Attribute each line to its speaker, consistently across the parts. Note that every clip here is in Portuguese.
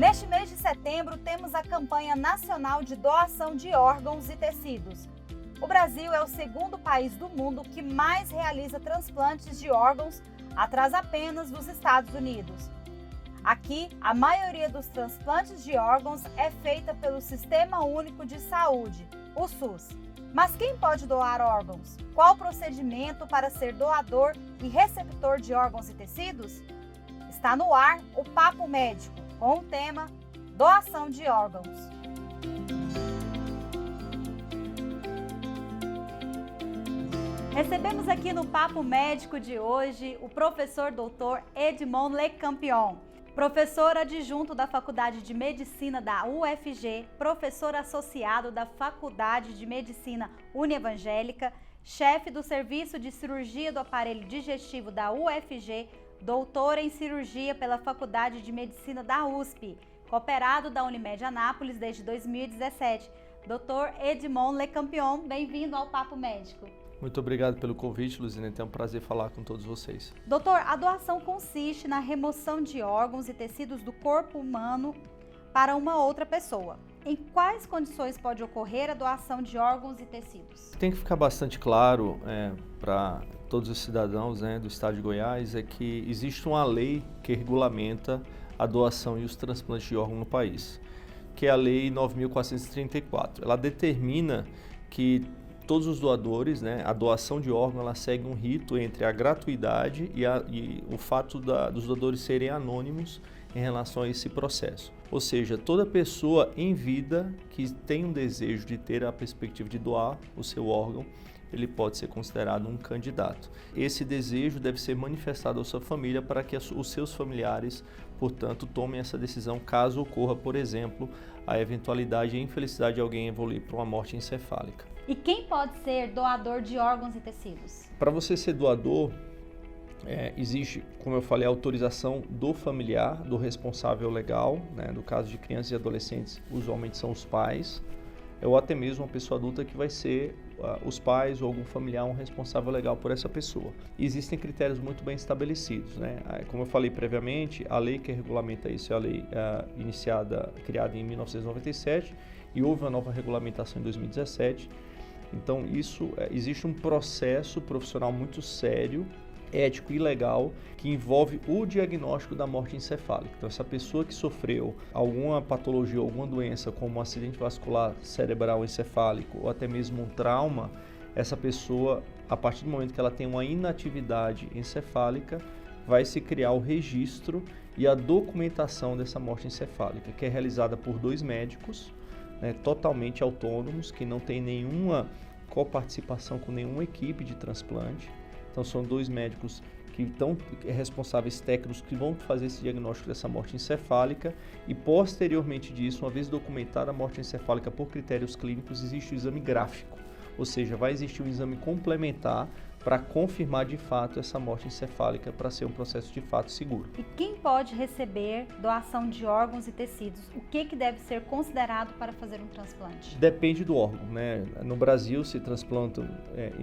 Speaker 1: Neste mês de setembro, temos a campanha nacional de doação de órgãos e tecidos. O Brasil é o segundo país do mundo que mais realiza transplantes de órgãos, atrás apenas dos Estados Unidos. Aqui, a maioria dos transplantes de órgãos é feita pelo Sistema Único de Saúde, o SUS. Mas quem pode doar órgãos? Qual o procedimento para ser doador e receptor de órgãos e tecidos? Está no ar o Papo Médico, com o tema Doação de órgãos. Recebemos aqui no Papo Médico de hoje o professor Dr. Edmond Lecampion, professor adjunto da Faculdade de Medicina da UFG, professor associado da Faculdade de Medicina Unievangélica, chefe do Serviço de Cirurgia do Aparelho Digestivo da UFG, doutor em cirurgia pela Faculdade de Medicina da USP, cooperado da Unimed Anápolis desde 2017. Dr. Edmond Lecampion, bem-vindo ao Papo Médico.
Speaker 2: Muito obrigado pelo convite, Luzina. É um prazer falar com todos vocês.
Speaker 1: Doutor, a doação consiste na remoção de órgãos e tecidos do corpo humano para uma outra pessoa. Em quais condições pode ocorrer a doação de órgãos e tecidos?
Speaker 2: Tem que ficar bastante claro para todos os cidadãos do estado de Goiás que existe uma lei que regulamenta a doação e os transplantes de órgãos no país, que é a Lei 9.434. Ela determina que todos os doadores, a doação de órgão, ela segue um rito entre a gratuidade e o fato dos doadores serem anônimos em relação a esse processo. Ou seja, toda pessoa em vida que tem um desejo de ter a perspectiva de doar o seu órgão, ele pode ser considerado um candidato. Esse desejo deve ser manifestado à sua família para que os seus familiares, portanto, tomem essa decisão caso ocorra, por exemplo, a eventualidade e a infelicidade de alguém evoluir para uma morte encefálica.
Speaker 1: E quem pode ser doador de órgãos e tecidos?
Speaker 2: Para você ser doador, existe, como eu falei, a autorização do familiar, do responsável legal, no caso de crianças e adolescentes, usualmente são os pais, ou até mesmo uma pessoa adulta que vai ser os pais ou algum familiar, um responsável legal por essa pessoa. E existem critérios muito bem estabelecidos, Como eu falei previamente, a lei que regulamenta isso é a lei criada em 1997 e houve uma nova regulamentação em 2017. Então, existe um processo profissional muito sério, ético e legal, que envolve o diagnóstico da morte encefálica. Então, essa pessoa que sofreu alguma patologia, alguma doença, como um acidente vascular cerebral encefálico ou até mesmo um trauma, essa pessoa, a partir do momento que ela tem uma inatividade encefálica, vai se criar o registro e a documentação dessa morte encefálica, que é realizada por 2 médicos, totalmente autônomos, que não tem nenhuma coparticipação com nenhuma equipe de transplante. Então são 2 médicos que estão responsáveis técnicos que vão fazer esse diagnóstico dessa morte encefálica e posteriormente disso, uma vez documentada a morte encefálica por critérios clínicos, existe o exame gráfico, ou seja, vai existir um exame complementar para confirmar de fato essa morte encefálica para ser um processo de fato seguro.
Speaker 1: E quem pode receber doação de órgãos e tecidos? O que deve ser considerado para fazer um transplante?
Speaker 2: Depende do órgão, No Brasil se transplantam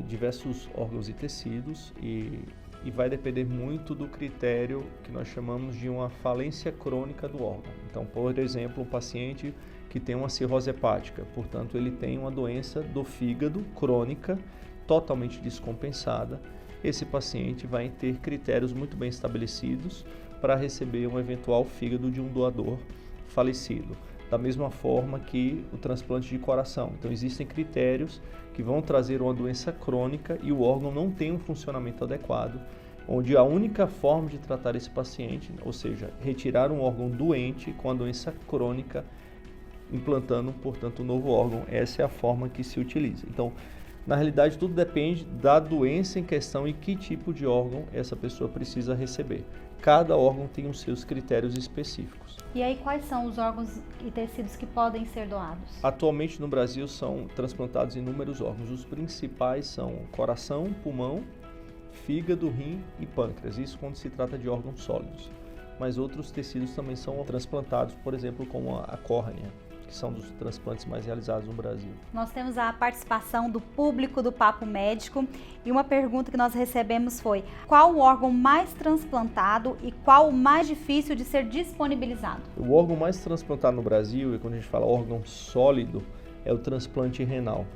Speaker 2: diversos órgãos e tecidos e vai depender muito do critério que nós chamamos de uma falência crônica do órgão. Então, por exemplo, um paciente que tem uma cirrose hepática, portanto, ele tem uma doença do fígado crônica, totalmente descompensada, esse paciente vai ter critérios muito bem estabelecidos para receber um eventual fígado de um doador falecido. Da mesma forma que o transplante de coração. Então existem critérios que vão trazer uma doença crônica e o órgão não tem um funcionamento adequado, onde a única forma de tratar esse paciente, ou seja, retirar um órgão doente com a doença crônica, implantando, portanto, um novo órgão, essa é a forma que se utiliza. Então, na realidade, tudo depende da doença em questão e que tipo de órgão essa pessoa precisa receber. Cada órgão tem os seus critérios específicos.
Speaker 1: E aí, quais são os órgãos e tecidos que podem ser doados?
Speaker 2: Atualmente, no Brasil, são transplantados inúmeros órgãos. Os principais são coração, pulmão, fígado, rim e pâncreas. Isso quando se trata de órgãos sólidos. Mas outros tecidos também são transplantados, por exemplo, como a córnea, que são dos transplantes mais realizados no Brasil.
Speaker 1: Nós temos a participação do público do Papo Médico e uma pergunta que nós recebemos foi: qual o órgão mais transplantado e qual o mais difícil de ser disponibilizado?
Speaker 2: O órgão mais transplantado no Brasil, e quando a gente fala órgão sólido, é o transplante renal.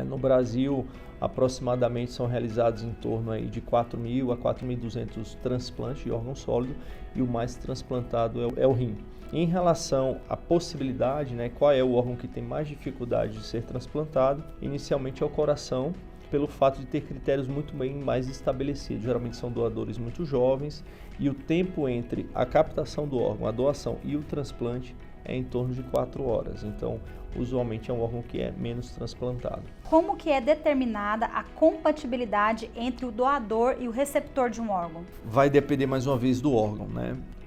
Speaker 2: No Brasil, aproximadamente são realizados em torno aí de 4.000 a 4.200 transplantes de órgão sólido e o mais transplantado é o rim. Em relação à possibilidade, qual é o órgão que tem mais dificuldade de ser transplantado? Inicialmente é o coração, pelo fato de ter critérios muito bem mais estabelecidos. Geralmente são doadores muito jovens e o tempo entre a captação do órgão, a doação e o transplante é em torno de 4 horas. Então, usualmente é um órgão que é menos transplantado.
Speaker 1: Como que é determinada a compatibilidade entre o doador e o receptor de um órgão?
Speaker 2: Vai depender mais uma vez do órgão,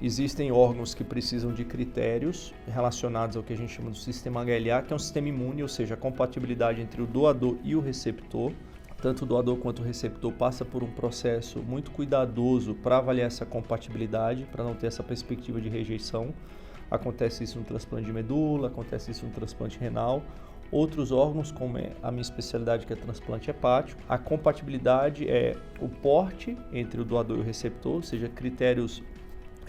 Speaker 2: Existem órgãos que precisam de critérios relacionados ao que a gente chama do sistema HLA, que é um sistema imune, ou seja, a compatibilidade entre o doador e o receptor. Tanto o doador quanto o receptor passa por um processo muito cuidadoso para avaliar essa compatibilidade, para não ter essa perspectiva de rejeição. Acontece isso no transplante de medula, acontece isso no transplante renal. Outros órgãos, como é a minha especialidade, que é transplante hepático, a compatibilidade é o porte entre o doador e o receptor, ou seja, critérios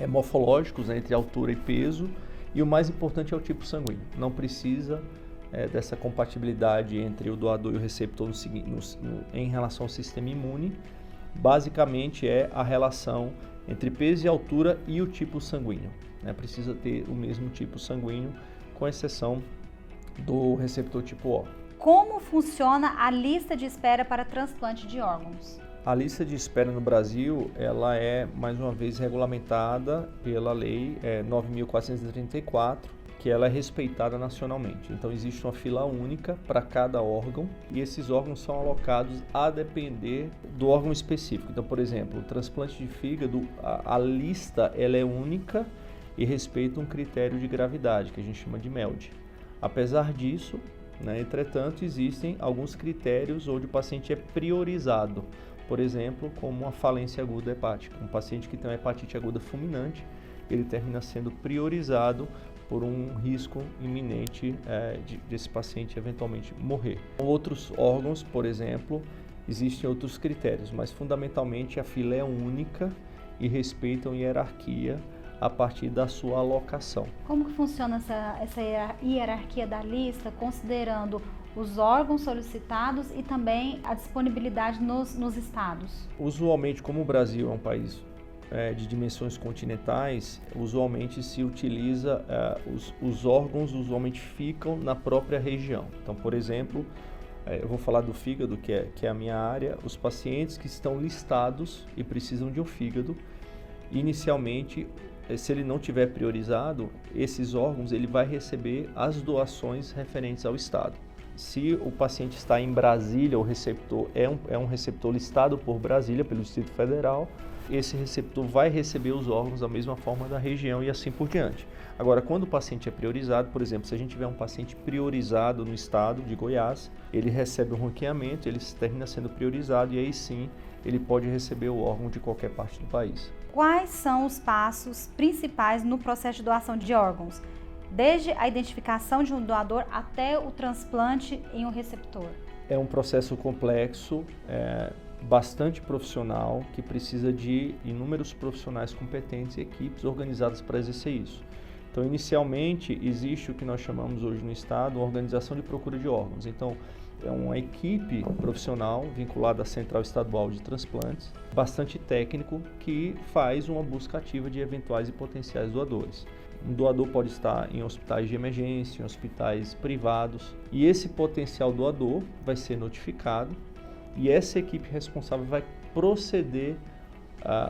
Speaker 2: morfológicos, entre altura e peso, e o mais importante é o tipo sanguíneo. Não precisa dessa compatibilidade entre o doador e o receptor em relação ao sistema imune. Basicamente é a relação entre peso e altura e o tipo sanguíneo. Precisa ter o mesmo tipo sanguíneo, com exceção do receptor tipo O.
Speaker 1: Como funciona a lista de espera para transplante de órgãos?
Speaker 2: A lista de espera no Brasil, ela é, mais uma vez, regulamentada pela Lei 9.434, que ela é respeitada nacionalmente. Então, existe uma fila única para cada órgão e esses órgãos são alocados a depender do órgão específico. Então, por exemplo, o transplante de fígado, a lista ela é única e respeita um critério de gravidade, que a gente chama de MELD. Apesar disso, entretanto, existem alguns critérios onde o paciente é priorizado. Por exemplo, como uma falência aguda hepática. Um paciente que tem uma hepatite aguda fulminante, ele termina sendo priorizado por um risco iminente desse paciente eventualmente morrer. Outros órgãos, por exemplo, existem outros critérios, mas fundamentalmente a fila é única e respeitam hierarquia a partir da sua alocação.
Speaker 1: Como que funciona essa hierarquia da lista, considerando os órgãos solicitados e também a disponibilidade nos estados?
Speaker 2: Usualmente, como o Brasil é um país de dimensões continentais, usualmente se utiliza, os órgãos usualmente ficam na própria região. Então, por exemplo, eu vou falar do fígado, que é a minha área. Os pacientes que estão listados e precisam de um fígado, inicialmente, se ele não tiver priorizado, esses órgãos ele vai receber as doações referentes ao estado. Se o paciente está em Brasília, o receptor é um receptor listado por Brasília, pelo Distrito Federal, esse receptor vai receber os órgãos da mesma forma da região e assim por diante. Agora, quando o paciente é priorizado, por exemplo, se a gente tiver um paciente priorizado no estado de Goiás, ele recebe um ranqueamento, ele termina sendo priorizado e aí sim ele pode receber o órgão de qualquer parte do país.
Speaker 1: Quais são os passos principais no processo de doação de órgãos? Desde a identificação de um doador até o transplante em um receptor.
Speaker 2: É um processo complexo, bastante profissional, que precisa de inúmeros profissionais competentes e equipes organizadas para exercer isso. Então, inicialmente, existe o que nós chamamos hoje no estado, uma organização de procura de órgãos. Então, é uma equipe profissional vinculada à Central Estadual de Transplantes, bastante técnico, que faz uma busca ativa de eventuais e potenciais doadores. Um doador pode estar em hospitais de emergência, em hospitais privados, e esse potencial doador vai ser notificado e essa equipe responsável vai proceder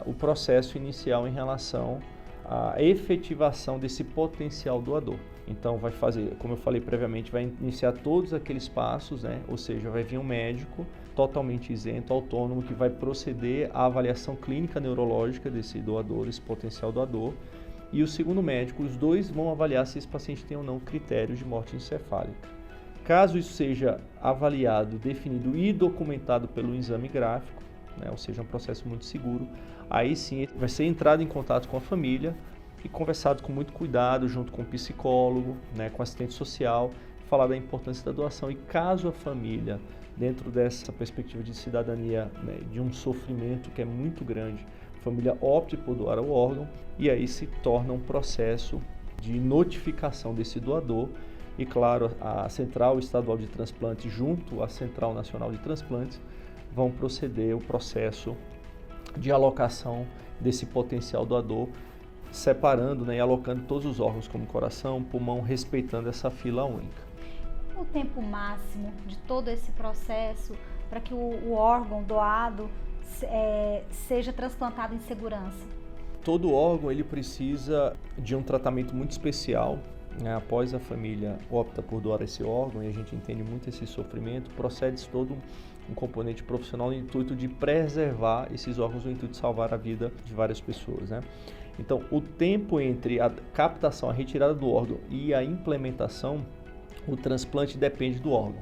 Speaker 2: o processo inicial em relação à efetivação desse potencial doador. Então vai fazer, como eu falei previamente, vai iniciar todos aqueles passos, ou seja, vai vir um médico totalmente isento, autônomo, que vai proceder à avaliação clínica neurológica desse doador, esse potencial doador, e o segundo médico, os dois vão avaliar se esse paciente tem ou não critérios de morte encefálica. Caso isso seja avaliado, definido e documentado pelo exame gráfico, ou seja, um processo muito seguro, aí sim vai ser entrado em contato com a família e conversado com muito cuidado, junto com o psicólogo, né, com o assistente social, falar da importância da doação. E caso a família, dentro dessa perspectiva de cidadania, né, de um sofrimento que é muito grande, a família opte por doar o órgão, e aí se torna um processo de notificação desse doador. E claro, a Central Estadual de Transplantes junto à Central Nacional de Transplantes vão proceder o processo de alocação desse potencial doador, separando, né, e alocando todos os órgãos como coração, pulmão, respeitando essa fila única.
Speaker 1: O tempo máximo de todo esse processo para que o órgão doado seja transplantado em segurança?
Speaker 2: Todo órgão ele precisa de um tratamento muito especial, né? Após a família opta por doar esse órgão, e a gente entende muito esse sofrimento, procede-se todo um componente profissional no intuito de preservar esses órgãos, no intuito de salvar a vida de várias pessoas, né? Então, o tempo entre a captação, a retirada do órgão e a implementação, o transplante depende do órgão.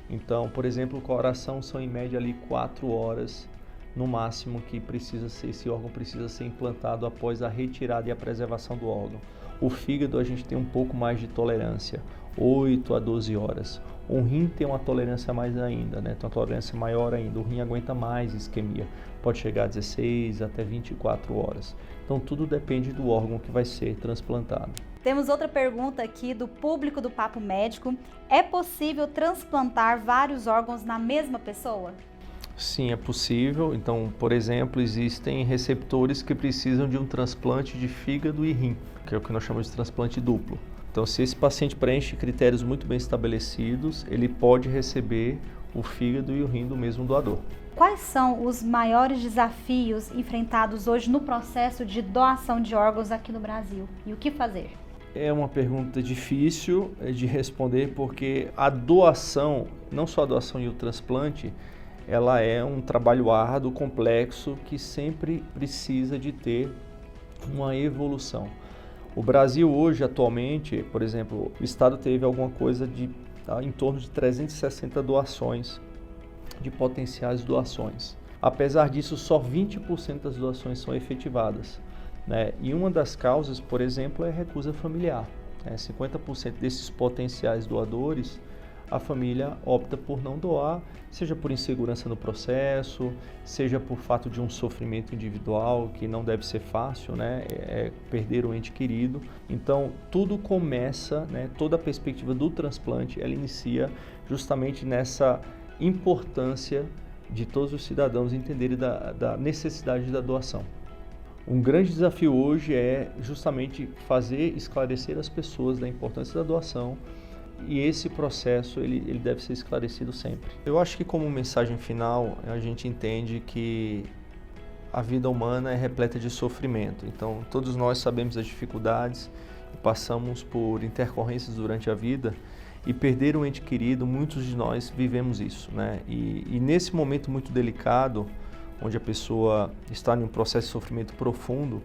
Speaker 2: Então, por exemplo, o coração são em média ali 4 horas no máximo que esse órgão precisa ser implantado após a retirada e a preservação do órgão. O fígado a gente tem um pouco mais de tolerância, 8 a 12 horas. O rim tem uma tolerância mais ainda, né? Tem uma tolerância maior ainda. O rim aguenta mais isquemia, pode chegar a 16 até 24 horas. Então tudo depende do órgão que vai ser transplantado.
Speaker 1: Temos outra pergunta aqui do público do Papo Médico. É possível transplantar vários órgãos na mesma pessoa?
Speaker 2: Sim, é possível. Então, por exemplo, existem receptores que precisam de um transplante de fígado e rim, que é o que nós chamamos de transplante duplo. Então, se esse paciente preenche critérios muito bem estabelecidos, ele pode receber o fígado e o rim do mesmo doador.
Speaker 1: Quais são os maiores desafios enfrentados hoje no processo de doação de órgãos aqui no Brasil? E o que fazer?
Speaker 2: É uma pergunta difícil de responder, porque a doação, não só a doação e o transplante, ela é um trabalho árduo, complexo, que sempre precisa de ter uma evolução. O Brasil hoje, atualmente, por exemplo, o Estado teve alguma coisa em torno de 360 doações, de potenciais doações. Apesar disso, só 20% das doações são efetivadas, né? E uma das causas, por exemplo, é a recusa familiar. 50% desses potenciais doadores, a família opta por não doar, seja por insegurança no processo, seja por fato de um sofrimento individual, que não deve ser fácil, né? Perder um ente querido. Então, tudo começa, né? Toda a perspectiva do transplante, ela inicia justamente nessa importância de todos os cidadãos entenderem da necessidade da doação. Um grande desafio hoje é justamente esclarecer as pessoas da importância da doação, e esse processo ele deve ser esclarecido sempre. Eu acho que como mensagem final a gente entende que a vida humana é repleta de sofrimento. Então todos nós sabemos as dificuldades e passamos por intercorrências durante a vida, e perder um ente querido, muitos de nós vivemos isso, né? E nesse momento muito delicado, onde a pessoa está em um processo de sofrimento profundo,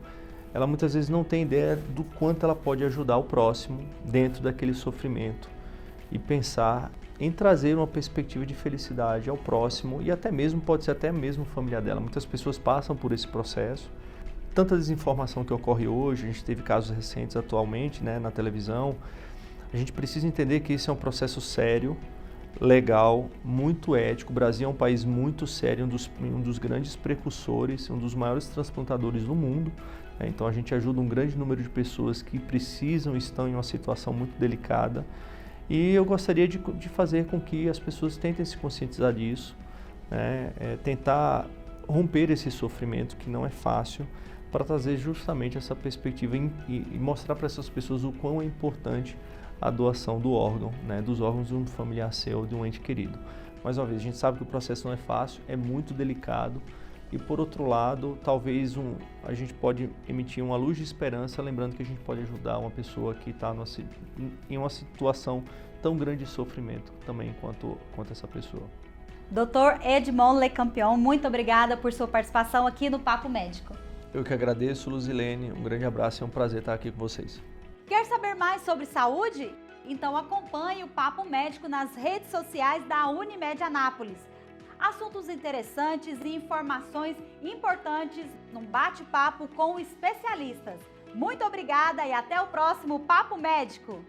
Speaker 2: ela muitas vezes não tem ideia do quanto ela pode ajudar o próximo dentro daquele sofrimento, e pensar em trazer uma perspectiva de felicidade ao próximo, e até mesmo, pode ser até mesmo familiar dela. Muitas pessoas passam por esse processo. Tanta desinformação que ocorre hoje, a gente teve casos recentes atualmente, né, na televisão. A gente precisa entender que esse é um processo sério, legal, muito ético. O Brasil é um país muito sério, um dos grandes precursores, um dos maiores transplantadores do mundo, né? Então a gente ajuda um grande número de pessoas que estão em uma situação muito delicada. E eu gostaria de fazer com que as pessoas tentem se conscientizar disso, né? Tentar romper esse sofrimento que não é fácil, para trazer justamente essa perspectiva e mostrar para essas pessoas o quão é importante a doação do órgão, né? Dos órgãos de um familiar seu, de um ente querido. Mais uma vez, a gente sabe que o processo não é fácil, é muito delicado, e por outro lado, talvez a gente pode emitir uma luz de esperança, lembrando que a gente pode ajudar uma pessoa que está em uma situação tão grande de sofrimento também quanto essa pessoa.
Speaker 1: Dr. Edmond Lecampion, muito obrigada por sua participação aqui no Papo Médico.
Speaker 2: Eu que agradeço, Luzilene, um grande abraço e é um prazer estar aqui com vocês.
Speaker 1: Quer saber mais sobre saúde? Então acompanhe o Papo Médico nas redes sociais da Unimed Anápolis. Assuntos interessantes e informações importantes num bate-papo com especialistas. Muito obrigada e até o próximo Papo Médico!